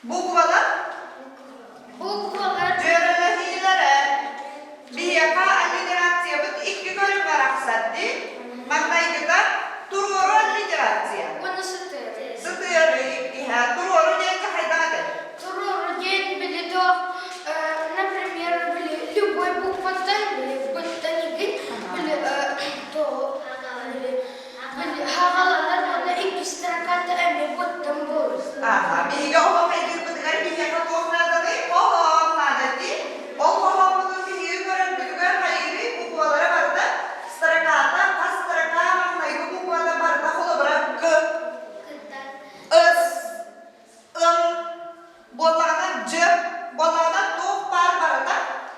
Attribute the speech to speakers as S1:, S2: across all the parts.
S1: Bu kuvalar Jörelehilere bir yaka alliteratsiya bit iki görüm var aksaddi. Magdaygıda turuoru alliteratsiya.
S2: Onu sıtıyor.
S1: Sıtıyoru iki turuoru diye haydadır.
S2: Turuoru diye bile de, например, били любой букводан, били ботанигин, били то, били havalar bana iki strakata emi botan borus.
S1: Aha, bihiga oho kaydır bıdıgar bir yaka tohnadı değil, oho nadı değil. Oho budur bihiga görün bıdıgar hayırı bu kuvalara barda strakata, strakata magdaygı bu kuvada barda kolu bırak gı, ıs, bolağına cı, bolağına toh bar barda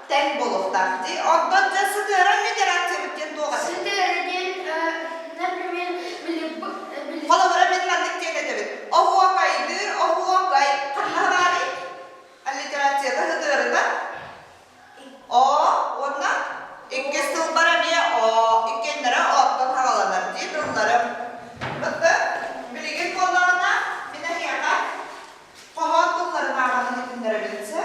S1: ten boluftar di. Ondan da sıtıran literatür bitten toğadı.
S2: Sıtırgen, например, bili
S1: Kolu bırak benimlendik diye de evet. Oho kaydır, oho kay, kanna bari. Alliterasyada sıtırında. O, ondan iki sılbara diye o, ikinlere ottan havalanır diye durumlarım. Bakın, bilgin kollarına biner yakar. Kohon kulların ağabeyini dindirebilse.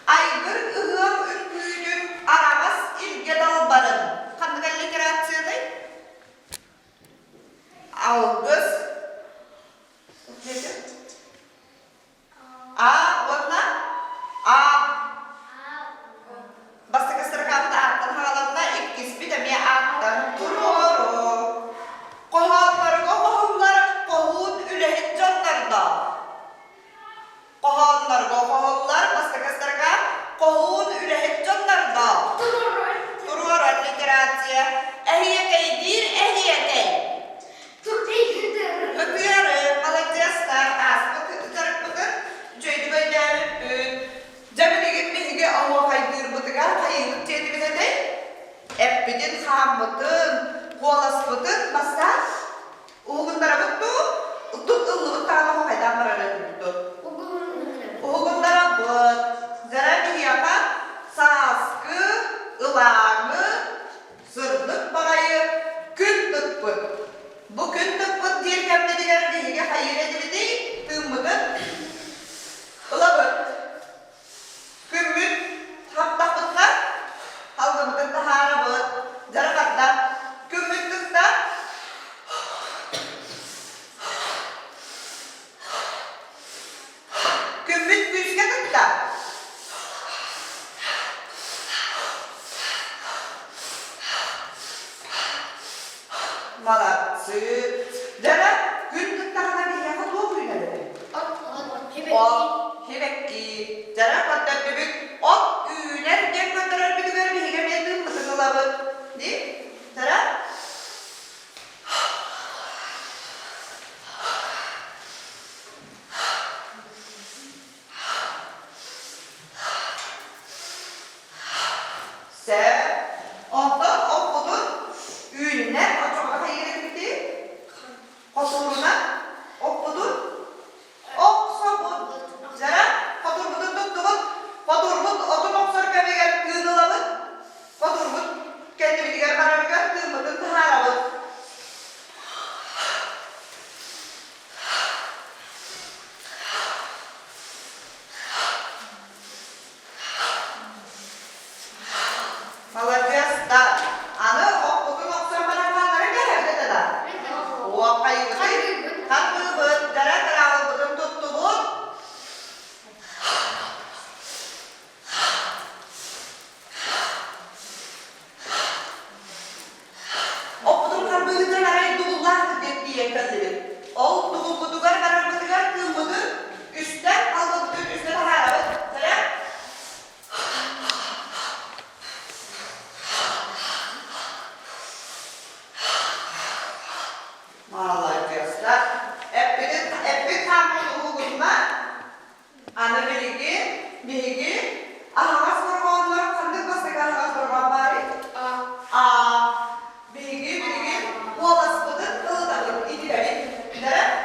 S1: Aygır ıhım ürküydün aramaz ilge dalbarın. Kandık alliterasyada. Ağız. A, ondan. A. Basta keserakatta attan havalanma ikkis bir de mi attan turuoru. Kohonlar ülehit canlarda. Kohonlar basta keserakat kohun ülehit canlarda. Turuoru alliteratsiya. Ehiye kaydir, ehiye kay. Öpüyorum, malacaslar, bakın, cüydi böyle Cemile gitmeye ama kaydır bıdıgar, kayırlık cedibine de Ebbidin ham bıdın, kualas bıdın, basta Uğunlara bıddı, tut ıllığı tağlamı kaydan bıralı bıddı Uğunlara bıd, zara bir yapan saskı, ılağını, sırlık bağayı, kündük bıd Bu kündük bıd dirkemde diğer bilgi hayır edildi değil, tığmıdın Ilabıd Kümmün haptak bıdlar, halgı bıdın tahara bıd, zara bıdlar Kümmün tıkta Kümmün güçke tıkta Malatsı Zara kündük tahana bir yaka doğru ilerledi Hevekki Zara katta bebek ot üner gel gönderer bir göre bir hegemedin mısın ılabı Değil Zara Sen ondan okudun ünler açıkla hayır bitti Kosuruna okudun Oksabun Zara Koturbudun tuttuğun Koturbud otun oksar kemeger tığınılamın Koturbud kendi bitiger karabiger tığınmıdın tıharabın Malacağız da anı okudun oksar bırakmaları gelevde de da O kayıbı Kalbıbın, dara tarafıbın tuttuğun Okudun kalbıbın arayı duvullar diye kaldırır O duvulgudugar kararmıdıgar tığmıdır Üstten kalbıbın üstüne taharabın Zara Malacağızlar Ebbit tam hukukunda Anı bilgi Ahas korkuğunlar kandık bastık ahas korkuğun bari Bilgi Bu olasılığı ılıdalık İdileli Dere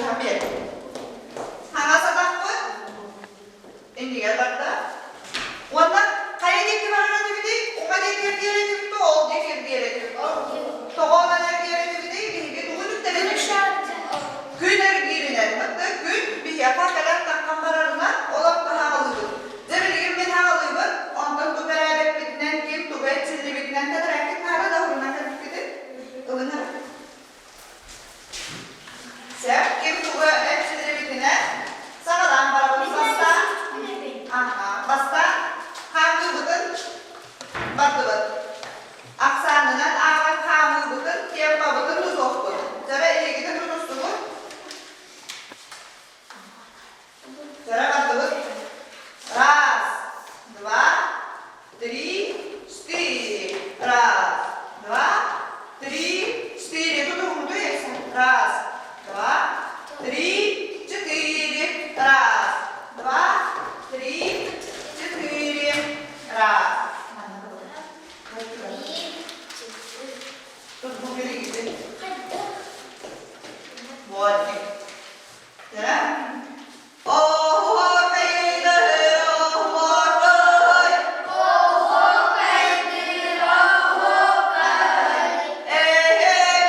S1: hamil. Hangasa takut? Ini ya tanda. Wannan kaya dikti barana dibidi, uka dikti diye dibidi, ol dikti diye dibidi. Toğona diye dibidi, bir tuğunuk da dibidi. Güner giriner, hatta gün bir yaka kadar takkan bararına olan daha alıdır. Zemeligim ben hağalıyım, ondan tu beraber bitinen kim, tu bayet sildi bitinen kadar erkek nara da huruna kadar dibidi. Ilınır. Sen kim tu bayet sildi bitinen, sağdan barabını basta. Basta, kamu betul, betul. Aksanından awan kamu betul, tiapa betul nusuk betul. Cara ini kita nusuk betul. Cara betul. Ras, dua, четыре. Ras, dua, четыре. Itu tuh mudah ya. Ras, dua, четыре. Ras, dua, четыре. Раз. Тут бубели gitu. Вот. Ya. Oh, kaider, oh, kai. Oh, kaider, oh, kai. Kaider,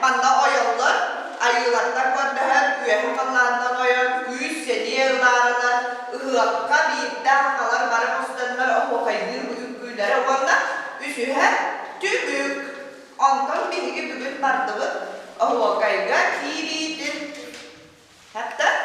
S1: manna oyollar, ayılardan kondahan, üyehe mallarından oyon, güyüz sediye ılarlar, ıhıakka bir dağkalar, barı bostanlar, oho kaydır bu ükküylere olanlar, üsühe tümük. Ondan bilgi bugün bardığı oho kayga kiridir. Hatta